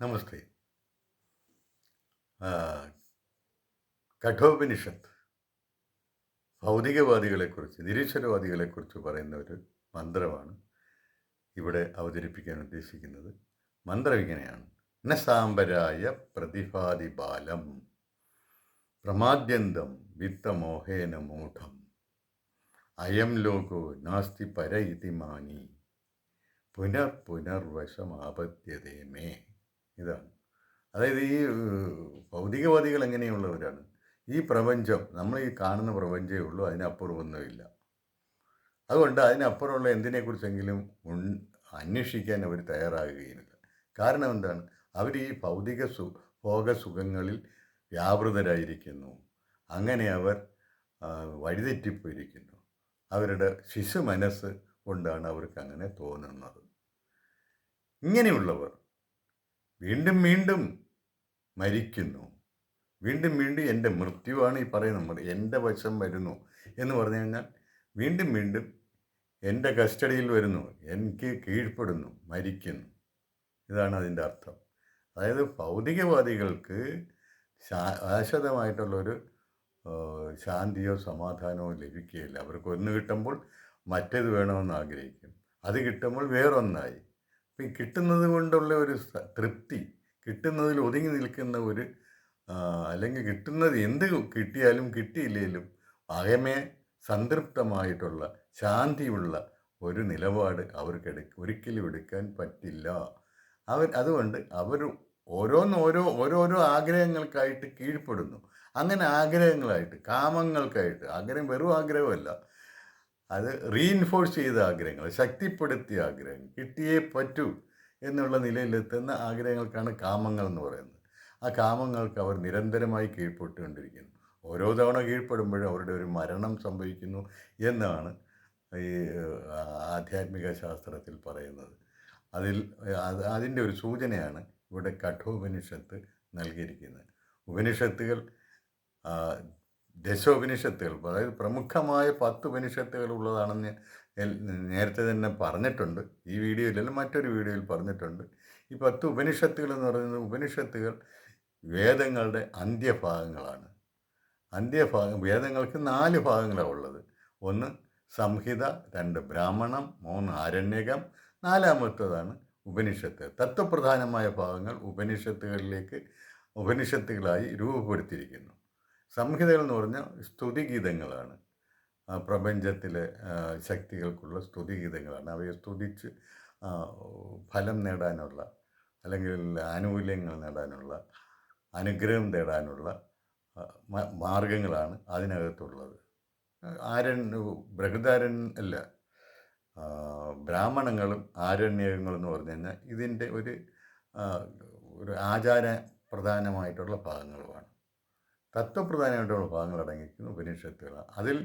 നമസ്തേ. ആ, കഠോപനിഷത്ത് ഭൗതികവാദികളെക്കുറിച്ച്, നിരീശ്വരവാദികളെക്കുറിച്ച് പറയുന്ന ഒരു മന്ത്രമാണ് ഇവിടെ അവതരിപ്പിക്കാൻ ഉദ്ദേശിക്കുന്നത്. മന്ത്രം ഇങ്ങനെയാണ്: ന സാമ്പരായ പ്രതിഭാതി ബാലം പ്രമാദ്യന്തം വിത്തമോഹേന മൂഢം അയം ലോകോ നാസ്തി പര ഇതി മാനി പുനർവശമാപദ്യതേ മേ. ഇതാണ്. അതായത് ഈ ഭൗതികവാദികൾ എങ്ങനെയുള്ളവരാണ്? ഈ പ്രപഞ്ചം, നമ്മൾ ഈ കാണുന്ന പ്രപഞ്ചമേ ഉള്ളൂ, അതിനപ്പുറമൊന്നുമില്ല. അതുകൊണ്ട് അതിനപ്പുറമുള്ള എന്തിനെക്കുറിച്ചെങ്കിലും അന്വേഷിക്കാൻ അവർ തയ്യാറാകുകയില്ല. കാരണം എന്താണ്? അവർ ഈ ഭൗതിക ഭോഗസുഖങ്ങളിൽ വ്യാപൃതരായിരിക്കുന്നു. അങ്ങനെ അവർ വഴിതെറ്റിപ്പോയിരിക്കുന്നു. അവരുടെ ശിശു മനസ്സ് കൊണ്ടാണ് അവർക്ക് അങ്ങനെ തോന്നുന്നത്. ഇങ്ങനെയുള്ളവർ വീണ്ടും വീണ്ടും മരിക്കുന്നു. വീണ്ടും വീണ്ടും എൻ്റെ മൃത്യുവാണ് ഈ പറയുന്നത്, എൻ്റെ വശം വരുന്നു എന്ന് പറഞ്ഞു കഴിഞ്ഞാൽ വീണ്ടും വീണ്ടും എൻ്റെ കസ്റ്റഡിയിൽ വരുന്നു, എനിക്ക് കീഴ്പ്പെടുന്നു, മരിക്കുന്നു. ഇതാണ് അതിൻ്റെ അർത്ഥം. അതായത് ഭൗതികവാദികൾക്ക് ശാശ്വതമായിട്ടുള്ളൊരു ശാന്തിയോ സമാധാനമോ ലഭിക്കുകയില്ല. അവർക്ക് ഒന്ന് കിട്ടുമ്പോൾ മറ്റേത് വേണമെന്ന് ആഗ്രഹിക്കും, അത് കിട്ടുമ്പോൾ വേറൊന്നായി. അപ്പം ഈ കിട്ടുന്നത് കൊണ്ടുള്ള ഒരു തൃപ്തി, കിട്ടുന്നതിൽ ഒതുങ്ങി നിൽക്കുന്ന ഒരു അല്ലെങ്കിൽ കിട്ടുന്നത് എന്ത് കിട്ടിയാലും കിട്ടിയില്ലെങ്കിലും അകമേ സംതൃപ്തമായിട്ടുള്ള ശാന്തിയുള്ള ഒരു നിലപാട് അവർക്ക് ഒരിക്കലും എടുക്കാൻ പറ്റില്ല. അതുകൊണ്ട് അവർ ഓരോരോ ആഗ്രഹങ്ങൾക്കായിട്ട് കീഴ്പ്പെടുന്നു. അങ്ങനെ ആഗ്രഹങ്ങളായിട്ട്, കാമങ്ങൾക്കായിട്ട്, ആഗ്രഹം വെറും ആഗ്രഹമല്ല, അത് റീഇൻഫോഴ്സ് ചെയ്ത ആഗ്രഹങ്ങൾ, ശക്തിപ്പെടുത്തിയ ആഗ്രഹങ്ങൾ, കിട്ടിയേ പറ്റൂ എന്നുള്ള നിലയിലെത്തുന്ന ആഗ്രഹങ്ങൾക്കാണ് കാമങ്ങൾ എന്ന് പറയുന്നത്. ആ കാമങ്ങൾക്ക് അവർ നിരന്തരമായി കീഴ്പ്പെട്ടുകൊണ്ടിരിക്കുന്നു. ഓരോ തവണ കീഴ്പ്പെടുമ്പോഴും അവരുടെ ഒരു മരണം സംഭവിക്കുന്നു എന്നാണ് ഈ ആധ്യാത്മിക ശാസ്ത്രത്തിൽ പറയുന്നത്. അതിൻ്റെ ഒരു സൂചനയാണ് ഇവിടെ കഠോപനിഷത്ത് നൽകിയിരിക്കുന്നത്. ഉപനിഷത്തുകൾ ദശോപനിഷത്തുകൾ, അതായത് പ്രമുഖമായ 10 ഉപനിഷത്തുകൾ ഉള്ളതാണെന്ന് നേരത്തെ തന്നെ പറഞ്ഞിട്ടുണ്ട്. ഈ വീഡിയോയിലല്ല, മറ്റൊരു വീഡിയോയിൽ പറഞ്ഞിട്ടുണ്ട്. ഈ 10 ഉപനിഷത്തുകൾ എന്ന് പറയുന്നത്, ഉപനിഷത്തുകൾ വേദങ്ങളുടെ അന്ത്യഭാഗങ്ങളാണ്. വേദങ്ങൾക്ക് 4 ഭാഗങ്ങളാണ് ഉള്ളത്. 1 സംഹിത, 2 ബ്രാഹ്മണം, 3 ആരണ്യകം, 4-മത്തേതാണ് ഉപനിഷത്ത്. തത്വപ്രധാനമായ ഭാഗങ്ങൾ ഉപനിഷത്തുകളായി രൂപപ്പെടുത്തിയിരിക്കുന്നു. സംഹിതകൾ എന്ന് പറഞ്ഞാൽ സ്തുതിഗീതങ്ങളാണ്. പ്രപഞ്ചത്തിലെ ശക്തികൾക്കുള്ള സ്തുതിഗീതങ്ങളാണ്. അവയെ സ്തുതിച്ച് ഫലം നേടാനുള്ള, അല്ലെങ്കിൽ ആനുകൂല്യങ്ങൾ നേടാനുള്ള, അനുഗ്രഹം നേടാനുള്ള മാർഗങ്ങളാണ് അതിനകത്തുള്ളത്. ബ്രാഹ്മണങ്ങളും ആരണ്യകങ്ങളും എന്ന് പറഞ്ഞു കഴിഞ്ഞാൽ ഇതിൻ്റെ ഒരു ആചാര പ്രധാനമായിട്ടുള്ള ഭാഗങ്ങളുമാണ്. തത്വപ്രധാനമായിട്ടുള്ള ഭാഗങ്ങൾ അടങ്ങിയിരിക്കുന്ന ഉപനിഷത്തുകളാണ്. അതിൽ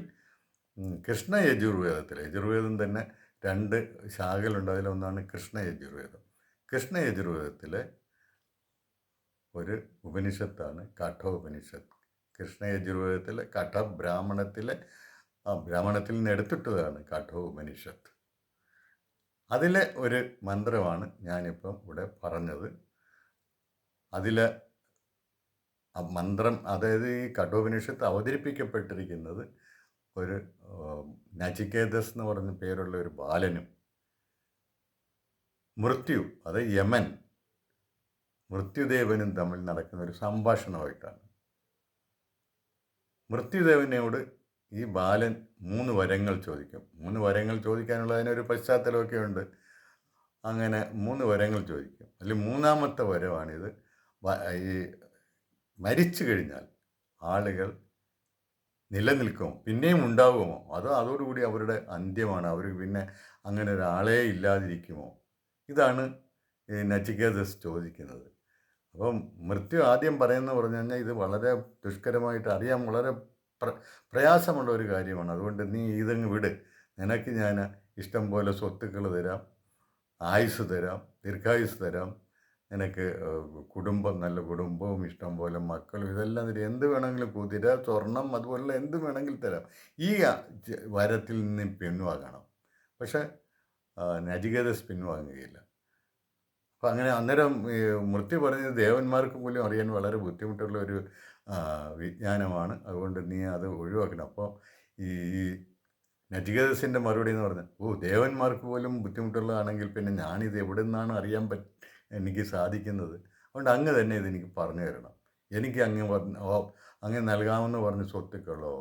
യജുർവേദം തന്നെ 2 ശാഖകളുണ്ട്. അതിലൊന്നാണ് കൃഷ്ണയജുർവേദം. കൃഷ്ണയജുർവേദത്തിലെ ഒരു ഉപനിഷത്താണ് കഠോപനിഷത്ത്. കൃഷ്ണയജുർവേദത്തിലെ ബ്രാഹ്മണത്തിൽ നിന്ന് എടുത്തിട്ടതാണ് കഠോപനിഷത്ത്. അതിലെ ഒരു മന്ത്രമാണ് ഞാനിപ്പം ഇവിടെ പറഞ്ഞത്. അതിലെ മന്ത്രം, അതായത് ഈ കഠോപനിഷത്ത് അവതരിപ്പിക്കപ്പെട്ടിരിക്കുന്നത് ഒരു നചികേതസ് എന്ന് പറഞ്ഞ പേരുള്ള ഒരു ബാലനും യമൻ മൃത്യുദേവനും തമ്മിൽ നടക്കുന്ന ഒരു സംഭാഷണമായിട്ടാണ്. മൃത്യുദേവനോട് ഈ ബാലൻ 3 വരങ്ങൾ ചോദിക്കും. 3 വരങ്ങൾ ചോദിക്കാനുള്ള അതിനൊരു പശ്ചാത്തലമൊക്കെ ഉണ്ട്. അങ്ങനെ 3 വരങ്ങൾ ചോദിക്കും. അതിൽ 3-മത്തെ വരമാണിത്. ഈ മരിച്ചു കഴിഞ്ഞാൽ ആളുകൾ നിലനിൽക്കുമോ, പിന്നെയും ഉണ്ടാകുമോ, അതോ അതോടുകൂടി അവരുടെ അന്ത്യമാണ്, അവർ പിന്നെ അങ്ങനെ ഒരാളെ ഇല്ലാതിരിക്കുമോ? ഇതാണ് ഈ നചികേതസ് ചോദിക്കുന്നത്. അപ്പം മൃത്യു ആദ്യം പറഞ്ഞു കഴിഞ്ഞാൽ ഇത് വളരെ ദുഷ്കരമായിട്ട് അറിയാൻ വളരെ പ്രയാസമുള്ള ഒരു കാര്യമാണ്. അതുകൊണ്ട് നീ ഇതങ്ങ് വിട്, നിനക്ക് ഞാൻ ഇഷ്ടം പോലെ സ്വത്തുക്കൾ തരാം, ആയുസ് തരാം, ദീർഘായുസ് തരാം, നിനക്ക് നല്ല കുടുംബവും ഇഷ്ടം പോലെ മക്കളും, ഇതെല്ലാം തരാം, എന്ത് വേണമെങ്കിലും കുതിര, സ്വർണം, അതുപോലുള്ള എന്ത് വേണമെങ്കിലും തരാം, ഈ വരത്തിൽ നിന്ന് പിൻവാങ്ങണം. പക്ഷേ നചികേതസ് പിൻവാങ്ങുകയില്ല. അപ്പം അങ്ങനെ അന്നേരം ഈ മൃത്യു പറഞ്ഞത് ദേവന്മാർക്ക് പോലും അറിയാൻ വളരെ ബുദ്ധിമുട്ടുള്ള ഒരു വിജ്ഞാനമാണ്, അതുകൊണ്ട് നീ അത് ഒഴിവാക്കണം. അപ്പോൾ ഈ ഈ നചികേതസിൻ്റെ മറുപടി എന്ന് പറഞ്ഞാൽ, ഓ ദേവന്മാർക്ക് പോലും ബുദ്ധിമുട്ടുള്ളതാണെങ്കിൽ പിന്നെ ഞാനിത് എവിടെ നിന്നാണ് അറിയാൻ എനിക്ക് സാധിക്കുന്നത്. അതുകൊണ്ട് അങ്ങ് തന്നെ ഇതെനിക്ക് പറഞ്ഞു തരണം. എനിക്ക് അങ്ങ് നൽകാമെന്ന് പറഞ്ഞ സ്വത്തുക്കളോ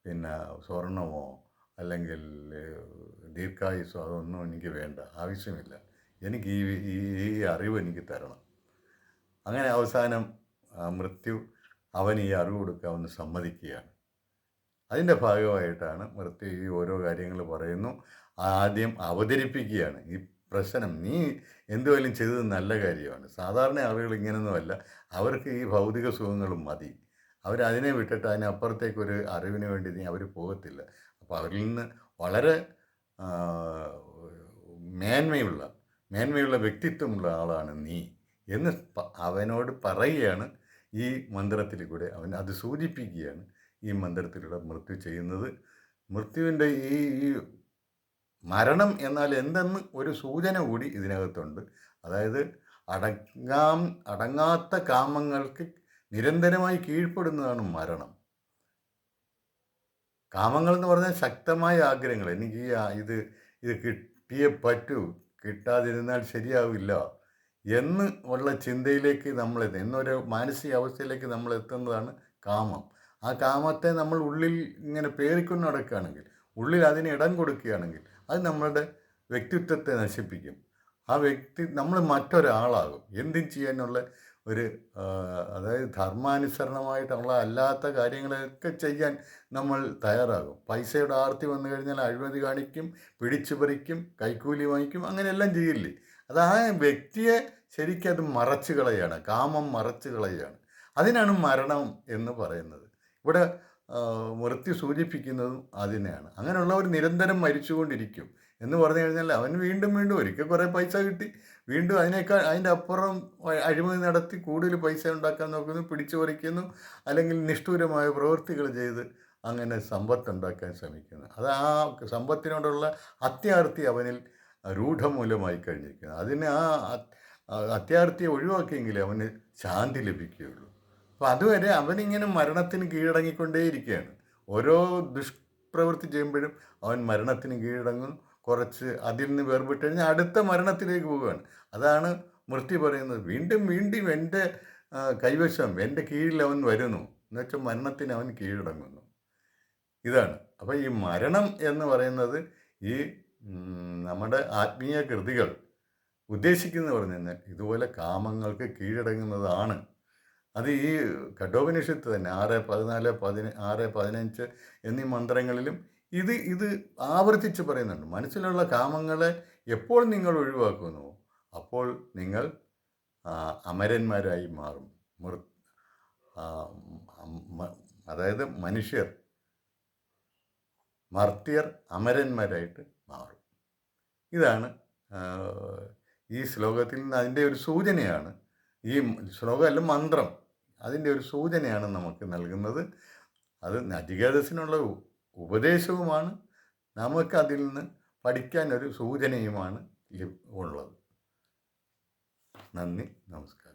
പിന്നെ സ്വർണമോ അല്ലെങ്കിൽ ദീർഘായുസോ അതൊന്നും എനിക്ക് വേണ്ട, ആവശ്യമില്ല. എനിക്ക് ഈ ഈ ഈ അറിവ് എനിക്ക് തരണം. അങ്ങനെ അവസാനം മൃത്യു അവന് ഈ അറിവ് കൊടുക്കാമെന്ന് സമ്മതിക്കുകയാണ്. അതിൻ്റെ ഭാഗമായിട്ടാണ് മൃത്യു ഈ ഓരോ കാര്യങ്ങൾ പറയുന്നു. ആദ്യം അവതരിപ്പിക്കുകയാണ് ഈ പ്രശ്നം. നീ എന്തുവരും ചെയ്തത് നല്ല കാര്യമാണ്. സാധാരണ ആളുകൾ ഇങ്ങനെയൊന്നുമല്ല. അവർക്ക് ഈ ഭൗതിക സുഖങ്ങളും മതി. അവരതിനെ വിട്ടിട്ട് അതിനപ്പുറത്തേക്കൊരു അറിവിന് വേണ്ടി അവർ പോകത്തില്ല. അപ്പോൾ അവരിൽ നിന്ന് വളരെ മേന്മയുള്ള വ്യക്തിത്വമുള്ള ആളാണ് നീ എന്ന് അവനോട് പറയുകയാണ് ഈ മന്ത്രത്തിൽ കൂടെ. അവൻ അത് സൂചിപ്പിക്കുകയാണ് ഈ മന്ത്രത്തിലൂടെ മൃത്യു ചെയ്യുന്നത്. മൃത്യുവിൻ്റെ ഈ ഈ മരണം എന്നാൽ എന്തെന്ന് ഒരു സൂചന കൂടി ഇതിനകത്തുണ്ട്. അതായത് അടങ്ങാത്ത കാമങ്ങൾക്ക് നിരന്തരമായി കീഴ്പ്പെടുന്നതാണ് മരണം. കാമങ്ങൾ എന്ന് പറഞ്ഞാൽ ശക്തമായ ആഗ്രഹങ്ങൾ. എനിക്ക് ഇത് കിട്ടിയേ പറ്റൂ, കിട്ടാതിരുന്നാൽ ശരിയാവില്ല എന്ന് ഉള്ള ചിന്തയിലേക്ക് എന്നൊരു മാനസികാവസ്ഥയിലേക്ക് നമ്മൾ എത്തുന്നതാണ് കാമം. ആ കാമത്തെ നമ്മൾ ഉള്ളിൽ ഇങ്ങനെ പേറിക്കൊണ്ട് നടക്കുകയാണെങ്കിൽ, ഉള്ളിൽ അതിന് ഇടം കൊടുക്കുകയാണെങ്കിൽ, അത് നമ്മളുടെ വ്യക്തിത്വത്തെ നശിപ്പിക്കും. ആ നമ്മൾ മറ്റൊരാളാകും. എന്തും ചെയ്യാനുള്ള ഒരു അതായത് ധർമാനുസരണമായിട്ടുള്ള അല്ലാത്ത കാര്യങ്ങളൊക്കെ ചെയ്യാൻ നമ്മൾ തയ്യാറാകും. പൈസയുടെ ആർത്തി വന്നു കഴിഞ്ഞാൽ അഴിമതി കാണിക്കും, പിടിച്ചു പറിക്കും, കൈക്കൂലി വാങ്ങിക്കും, അങ്ങനെയെല്ലാം ചെയ്യില്ലേ. അത് ആ വ്യക്തിയെ ശരിക്കും അത് മറച്ചു കളയാണ്, കാമം മറച്ചു കളയാണ്. അതിനാണ് മരണം എന്ന് പറയുന്നത്. ഇവിടെ മൃത്യു സൂചിപ്പിക്കുന്നതും അതിനെയാണ്. അങ്ങനെയുള്ളവർ നിരന്തരം മരിച്ചുകൊണ്ടിരിക്കും എന്ന് പറഞ്ഞു കഴിഞ്ഞാൽ അവൻ വീണ്ടും ഒരിക്കൽ കുറേ പൈസ കിട്ടി, വീണ്ടും അതിൻ്റെ അപ്പുറം അഴിമതി നടത്തി കൂടുതൽ പൈസ ഉണ്ടാക്കാൻ നോക്കുന്നു, പിടിച്ചു പറിക്കുന്നു, അല്ലെങ്കിൽ നിഷ്ഠൂരമായ പ്രവൃത്തികൾ ചെയ്ത് അങ്ങനെ സമ്പത്തുണ്ടാക്കാൻ ശ്രമിക്കുന്നു. അത് ആ സമ്പത്തിനോടുള്ള അത്യാർത്തി അവനിൽ രൂഢമൂലമായി കഴിഞ്ഞിരിക്കുന്നു. അതിന് ആ അത്യാർത്തിയെ ഒഴിവാക്കിയെങ്കിലേ അവന് ശാന്തി ലഭിക്കുകയുള്ളൂ. അപ്പോൾ അതുവരെ അവനിങ്ങനെ മരണത്തിന് കീഴടങ്ങിക്കൊണ്ടേയിരിക്കുകയാണ്. ഓരോ ദുഷ്പ്രവൃത്തി ചെയ്യുമ്പോഴും അവൻ മരണത്തിന് കീഴടങ്ങും. കുറച്ച് അതിൽ നിന്ന് വേർപെട്ട് കഴിഞ്ഞാൽ അടുത്ത മരണത്തിലേക്ക് പോവുകയാണ്. അതാണ് മൃത്യു പറയുന്നത്. വീണ്ടും എൻ്റെ കൈവശം, എൻ്റെ കീഴിൽ അവൻ വരുന്നു എന്ന് വെച്ചാൽ മരണത്തിന് അവൻ കീഴടങ്ങുന്നു. ഇതാണ്. അപ്പോൾ ഈ മരണം എന്ന് പറയുന്നത് ഈ നമ്മുടെ ആത്മീയ കൃതികൾ ഉദ്ദേശിക്കുന്നത് പറഞ്ഞു കഴിഞ്ഞാൽ ഇതുപോലെ കാമങ്ങൾക്ക് കീഴടങ്ങുന്നതാണ്. അത് ഈ കഠോപനിഷത്ത് തന്നെ 6:14, 6:15 എന്നീ മന്ത്രങ്ങളിലും ഇത് ആവർത്തിച്ച് പറയുന്നുണ്ട്. മനസ്സിലുള്ള കാമങ്ങളെ എപ്പോൾ നിങ്ങൾ ഒഴിവാക്കുന്നു അപ്പോൾ നിങ്ങൾ അമരന്മാരായി മാറും. അതായത് മർത്യർ അമരന്മാരായിട്ട് മാറും. ഇതാണ് ഈ ശ്ലോകത്തിൽ നിന്ന് അതിൻ്റെ ഒരു സൂചനയാണ്. ഈ ശ്ലോകമല്ല, മന്ത്രം അതിൻ്റെ ഒരു സൂചനയാണ് നമുക്ക് നൽകുന്നത്. അത് നചികേതസിനുള്ള ഉപദേശവുമാണ്, നമുക്കതിൽ നിന്ന് പഠിക്കാൻ ഒരു സൂചനയുമാണ് ഉള്ളത്. നന്ദി, നമസ്കാരം.